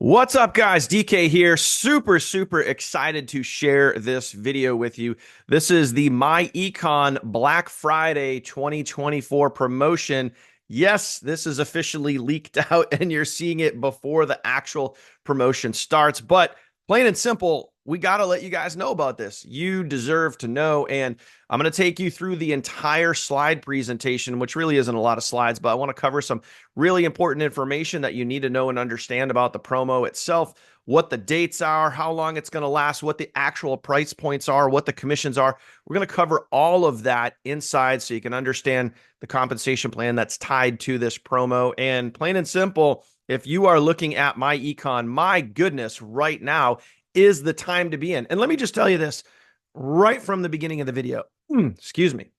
What's up, guys? DK here. Super excited to share this video with you. This is the myEcon Black Friday 2024 promotion. Yes, this is officially leaked out and you're seeing it before the actual promotion starts. But plain and simple, we got to let you guys know about this. You deserve to know. And I'm going to take you through the entire slide presentation, which really isn't a lot of slides, but I want to cover some really important information that you need to know and understand about the promo itself, what the dates are, how long it's going to last, what the actual price points are, what the commissions are. We're going to cover all of that inside so you can understand the compensation plan that's tied to this promo. And plain and simple, if you are looking at myEcon, my goodness, right now is the time to be in. And let me just tell you this right from the beginning of the video. Excuse me.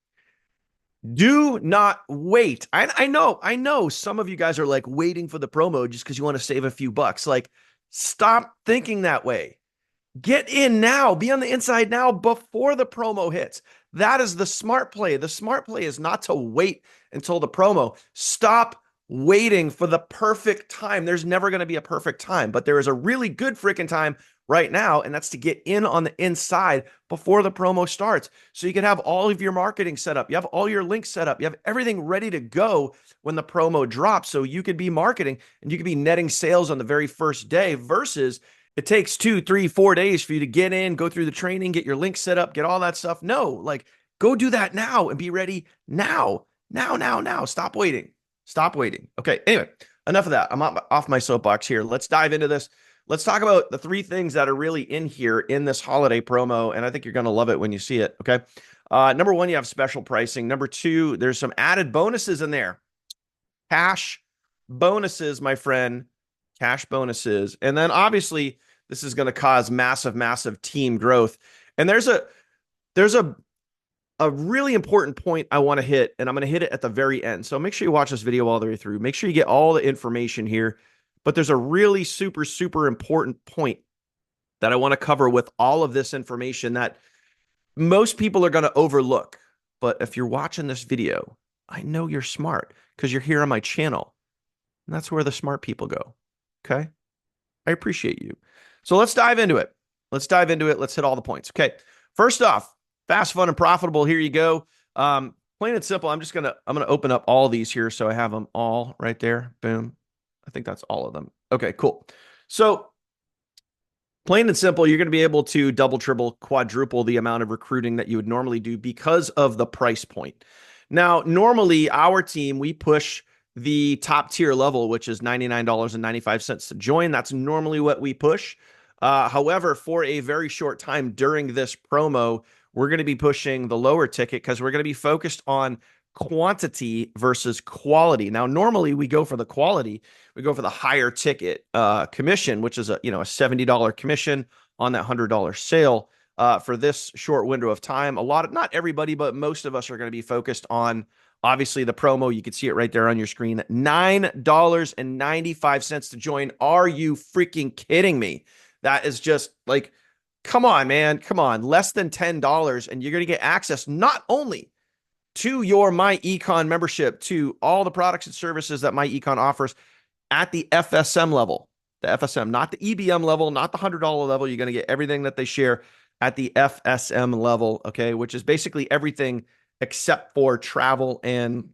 Do not wait. I know some of you guys are like waiting for the promo just because you want to save a few bucks. Like, stop thinking that way. Get in now. Be on the inside now before the promo hits. That is the smart play. The smart play is not to wait until the promo. Stop waiting for the perfect time. There's never going to be a perfect time, but there is a really good freaking time right now, and that's to get in on the inside before the promo starts. So you can have all of your marketing set up. You have all your links set up. You have everything ready to go when the promo drops. So you could be marketing and you could be netting sales on the very first day versus it takes 2, 3, 4 days for you to get in, go through the training, get your link set up, get all that stuff. No, like go do that now and be ready now. Now. Stop waiting. Stop waiting. Okay. Anyway, enough of that. I'm off my soapbox here. Let's dive into this. Let's talk about the three things that are really in here in this holiday promo. And I think you're going to love it when you see it. Okay. Number one, you have special pricing. Number two, there's some added bonuses in there. Cash bonuses, my friend. Cash bonuses. And then obviously this is going to cause massive team growth. And there's a really important point I want to hit, and I'm going to hit it at the very end. So make sure you watch this video all the way through. Make sure you get all the information here. But there's a really super important point that I want to cover with all of this information that most people are going to overlook. But if you're watching this video, I know you're smart because you're here on my channel. And that's where the smart people go. Okay. I appreciate you. So let's dive into it. Let's hit all the points. Okay. First off, fast, fun, and profitable. Here you go. Plain and simple. I'm gonna open up all these here so I have them all right there. Boom. I think that's all of them. Okay, cool. So plain and simple, you're going to be able to double, triple, quadruple the amount of recruiting that you would normally do because of the price point. Now, normally our team, we push the top tier level, which is $99.95 to join. That's normally what we push. However, for a very short time during this promo, we're going to be pushing the lower ticket because we're going to be focused on quantity versus quality. Now, normally we go for the quality. We go for the higher ticket commission, which is a $70 commission on that $100 sale for this short window of time. Not everybody, but most of us are going to be focused on obviously the promo. You can see it right there on your screen. $9.95 to join. Are you freaking kidding me? That is just like, come on, man. Come on. Less than $10 and you're going to get access not only to your myEcon membership, to all the products and services that myEcon offers at the FSM level, the FSM, not the EBM level, not the $100 level. You're going to get everything that they share at the FSM level, okay, which is basically everything except for travel and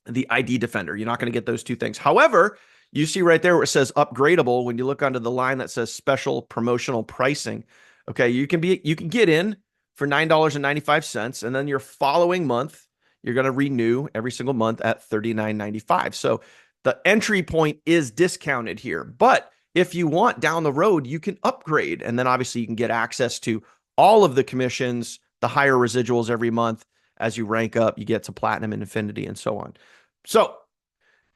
the ID Defender. You're not going to get those two things. However, you see right there where it says upgradable. When you look under the line that says special promotional pricing, okay, you can get in for $9.95, and then your following month you're going to renew every single month at $39.95. So the entry point is discounted here, but if you want down the road, you can upgrade, and then obviously you can get access to all of the commissions, the higher residuals every month. As you rank up, you get to platinum and infinity and so on. So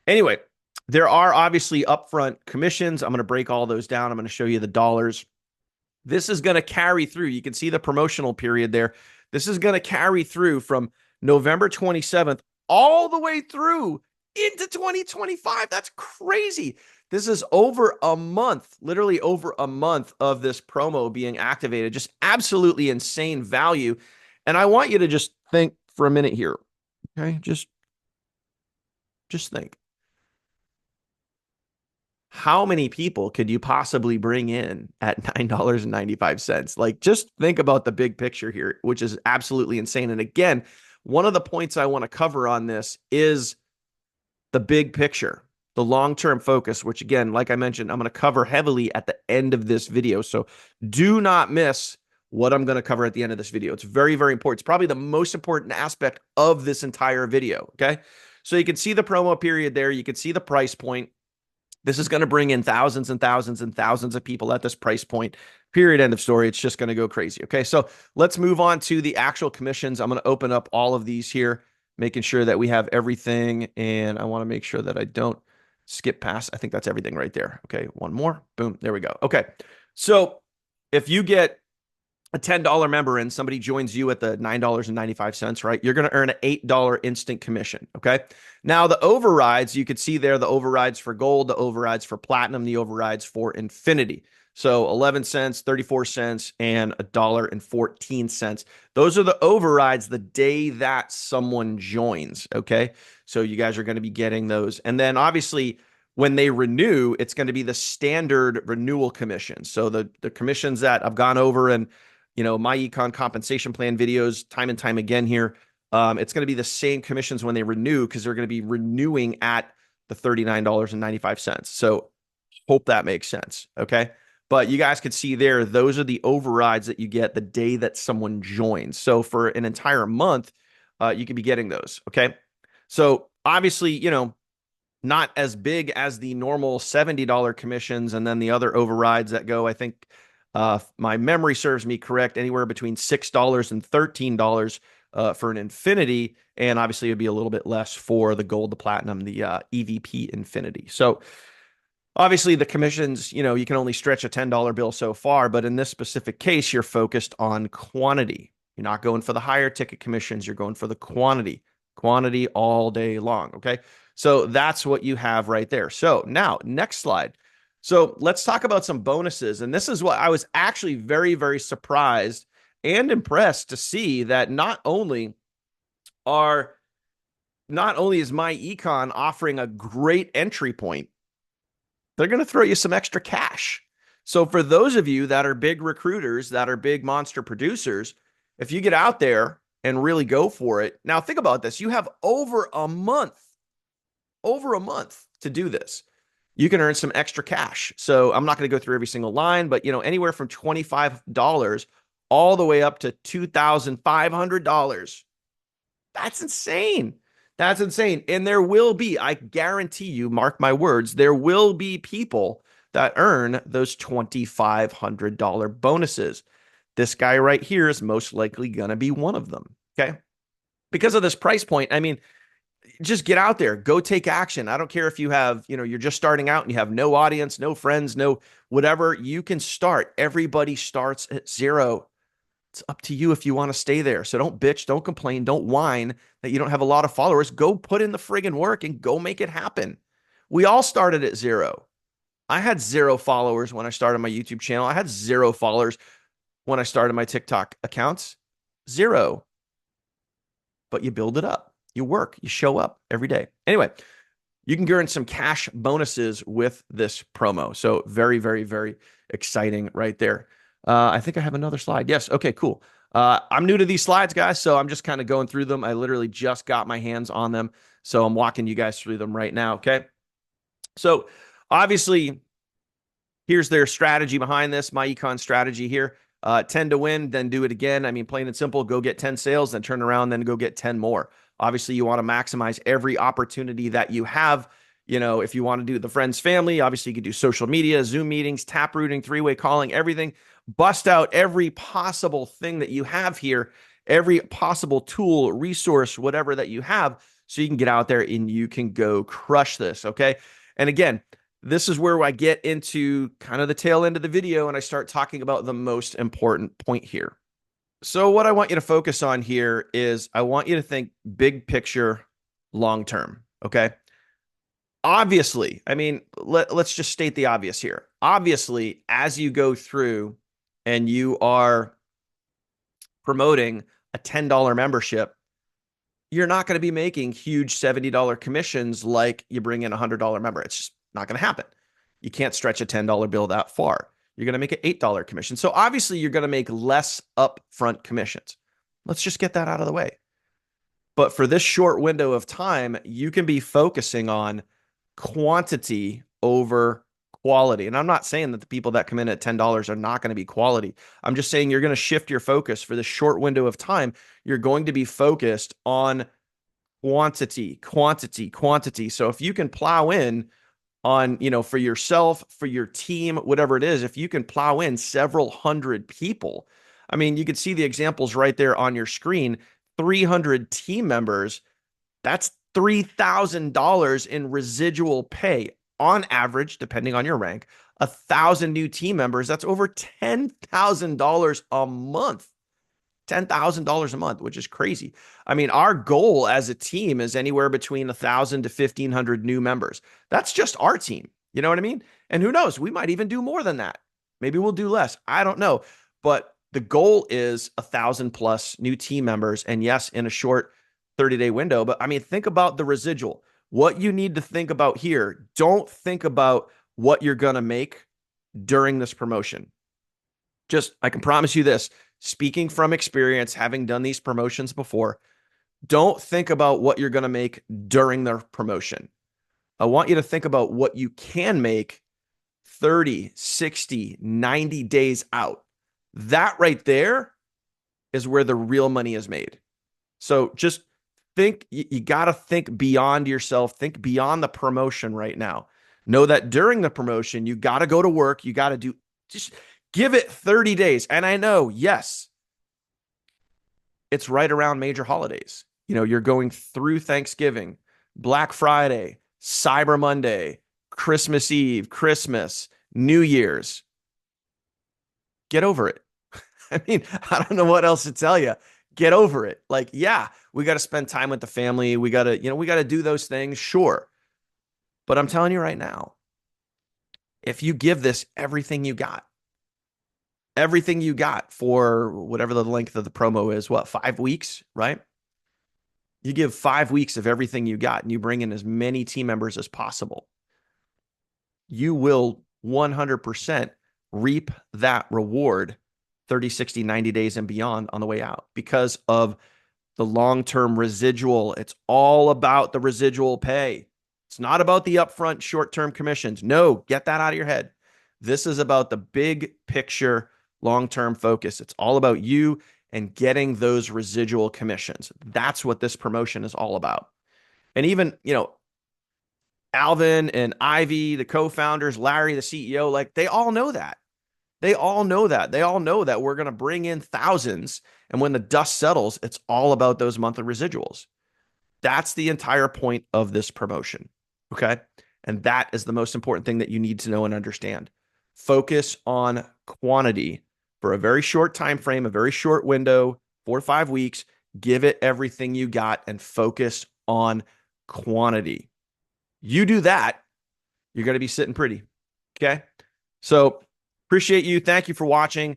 anyway, there are obviously upfront commissions. I'm going to break all those down. I'm going to show you the dollars. This is going to carry through. You can see the promotional period there. This is going to carry through from November 27th all the way through into 2025. That's crazy. This is over a month, literally over a month of this promo being activated. Just absolutely insane value. And I want you to just think for a minute here. Okay, just think. how many people could you possibly bring in at $9.95? Like, just think about the big picture here, which is absolutely insane. And again, one of the points I want to cover on this is the big picture, the long-term focus, which again, like I mentioned, I'm going to cover heavily at the end of this video. So do not miss what I'm going to cover at the end of this video. It's very, very important. It's probably the most important aspect of this entire video. Okay. So you can see the promo period there. You can see the price point. This is going to bring in thousands and thousands and thousands of people at this price point. Period. End of story. It's just going to go crazy. Okay. So let's move on to the actual commissions. I'm going to open up all of these here, making sure that we have everything. And I want to make sure that I don't skip past. I think that's everything right there. Okay. One more. Boom. There we go. Okay. So if you get a $10 member and somebody joins you at the $9.95, right? You're going to earn an $8 instant commission. Okay. Now the overrides, you could see there, the overrides for gold, the overrides for platinum, the overrides for infinity. So 11 cents, 34 cents, and $1.14. Those are the overrides the day that someone joins. Okay. So you guys are going to be getting those. And then obviously, when they renew, it's going to be the standard renewal commission. So the commissions that I've gone over and myEcon compensation plan videos time and time again here. It's going to be the same commissions when they renew because they're going to be renewing at the $39.95. So hope that makes sense. Okay. But you guys could see there, those are the overrides that you get the day that someone joins. So for an entire month, you could be getting those. Okay. So obviously, not as big as the normal $70 commissions and then the other overrides that go, I think, my memory serves me correct, anywhere between $6 and $13 for an infinity. And obviously it'd be a little bit less for the gold, the platinum, the EVP infinity. So obviously the commissions, you can only stretch a $10 bill so far, but in this specific case, you're focused on quantity. You're not going for the higher ticket commissions. You're going for the quantity all day long. Okay. So that's what you have right there. So now next slide. So let's talk about some bonuses. And this is what I was actually very, very surprised and impressed to see, that not only is myEcon offering a great entry point, they're going to throw you some extra cash. So for those of you that are big recruiters, that are big monster producers, if you get out there and really go for it. Now think about this. You have over a month to do this. You can earn some extra cash. So I'm not going to go through every single line, but anywhere from $25 all the way up to $2,500. That's insane. That's insane. And there will be, I guarantee you, mark my words, there will be people that earn those $2,500 bonuses. This guy right here is most likely going to be one of them. Okay. Because of this price point, I mean, just get out there, go take action. I don't care if you have, you're just starting out and you have no audience, no friends, no whatever, you can start. Everybody starts at zero. It's up to you if you want to stay there. So don't bitch, don't complain, don't whine that you don't have a lot of followers. Go put in the friggin' work and go make it happen. We all started at zero. I had 0 followers when I started my YouTube channel. I had 0 followers when I started my TikTok accounts. 0. But you build it up. You work, you show up every day. Anyway, you can earn some cash bonuses with this promo. So very, very, very exciting right there. I think I have another slide. Yes. Okay, cool. I'm new to these slides, guys, so I'm just kind of going through them. I literally just got my hands on them, so I'm walking you guys through them right now, okay? So obviously, here's their strategy behind this, myEcon strategy here. 10 to win, then do it again. I mean, plain and simple, go get 10 sales, then turn around, then go get 10 more. Obviously, you want to maximize every opportunity that you have. If you want to do the friends, family, obviously you could do social media, Zoom meetings, tap rooting, three-way calling, everything. Bust out every possible thing that you have here, every possible tool, resource, whatever that you have, so you can get out there and you can go crush this, okay? And again, this is where I get into kind of the tail end of the video and I start talking about the most important point here. So what I want you to focus on here is I want you to think big picture, long term, okay? Obviously, I mean, let's just state the obvious here. Obviously, as you go through and you are promoting a $10 membership, you're not going to be making huge $70 commissions like you bring in a $100 member. It's just not going to happen. You can't stretch a $10 bill that far. You're going to make an $8 commission. So obviously you're going to make less upfront commissions. Let's just get that out of the way. But for this short window of time, you can be focusing on quantity over quality. And I'm not saying that the people that come in at $10 are not going to be quality. I'm just saying you're going to shift your focus for this short window of time. You're going to be focused on quantity, quantity, quantity. So if you can plow in on, for yourself, for your team, whatever it is, if you can plow in several hundred people, I mean, you can see the examples right there on your screen. 300 team members, that's $3,000 in residual pay on average, depending on your rank. 1,000 new team members, that's over $10,000 a month. $10,000 a month, which is crazy. I mean, our goal as a team is anywhere between 1,000 to 1,500 new members. That's just our team. You know what I mean? And who knows? We might even do more than that. Maybe we'll do less. I don't know. But the goal is 1,000 plus new team members. And yes, in a short 30-day window. But I mean, think about the residual. What you need to think about here, don't think about what you're going to make during this promotion. Just, I can promise you this, speaking from experience, having done these promotions before, don't think about what you're going to make during the promotion. I want you to think about what you can make 30, 60, 90 days out. That right there is where the real money is made. So just think, you got to think beyond yourself, think beyond the promotion right now. Know that during the promotion, you got to go to work. You got to just give it 30 days. And I know, yes, it's right around major holidays. You're going through Thanksgiving, Black Friday, Cyber Monday, Christmas Eve, Christmas, New Year's. Get over it. I mean, I don't know what else to tell you. Get over it. Like, yeah, we got to spend time with the family. We got to do those things. Sure. But I'm telling you right now, if you give this everything you got for whatever the length of the promo is, 5 weeks, right? You give 5 weeks of everything you got and you bring in as many team members as possible. You will 100% reap that reward 30, 60, 90 days and beyond on the way out because of the long-term residual. It's all about the residual pay. It's not about the upfront short-term commissions. No, get that out of your head. This is about the big picture, long-term focus. It's all about you and getting those residual commissions. That's what this promotion is all about. And even, Alvin and Ivy, the co-founders, Larry, the CEO, like they all know that. They all know that. They all know that we're going to bring in thousands. And when the dust settles, it's all about those monthly residuals. That's the entire point of this promotion. Okay. And that is the most important thing that you need to know and understand. Focus on quantity for a very short time frame, a very short window, 4 to 5 weeks. Give it everything you got and focus on quantity. You do that, you're going to be sitting pretty. Okay. So appreciate you. Thank you for watching.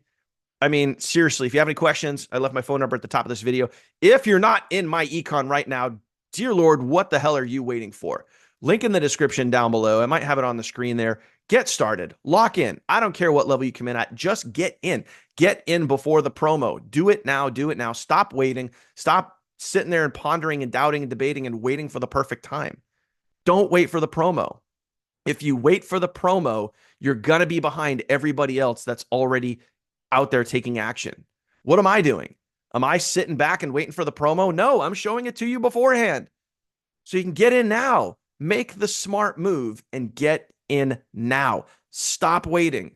I mean, seriously, if you have any questions, I left my phone number at the top of this video. If you're not in myEcon right now, dear Lord, what the hell are you waiting for? Link in the description down below. I might have it on the screen there. Get started. Lock in. I don't care what level you come in at. Just get in. Get in before the promo. Do it now. Do it now. Stop waiting. Stop sitting there and pondering and doubting and debating and waiting for the perfect time. Don't wait for the promo. If you wait for the promo, you're going to be behind everybody else that's already out there taking action. What am I doing? Am I sitting back and waiting for the promo? No, I'm showing it to you beforehand. So you can get in now. Make the smart move and get in now. Stop waiting.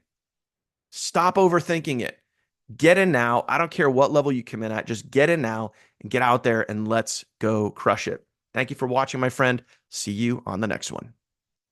Stop overthinking it. Get in now. I don't care what level you come in at. Just get in now and get out there and let's go crush it. Thank you for watching, my friend. See you on the next one.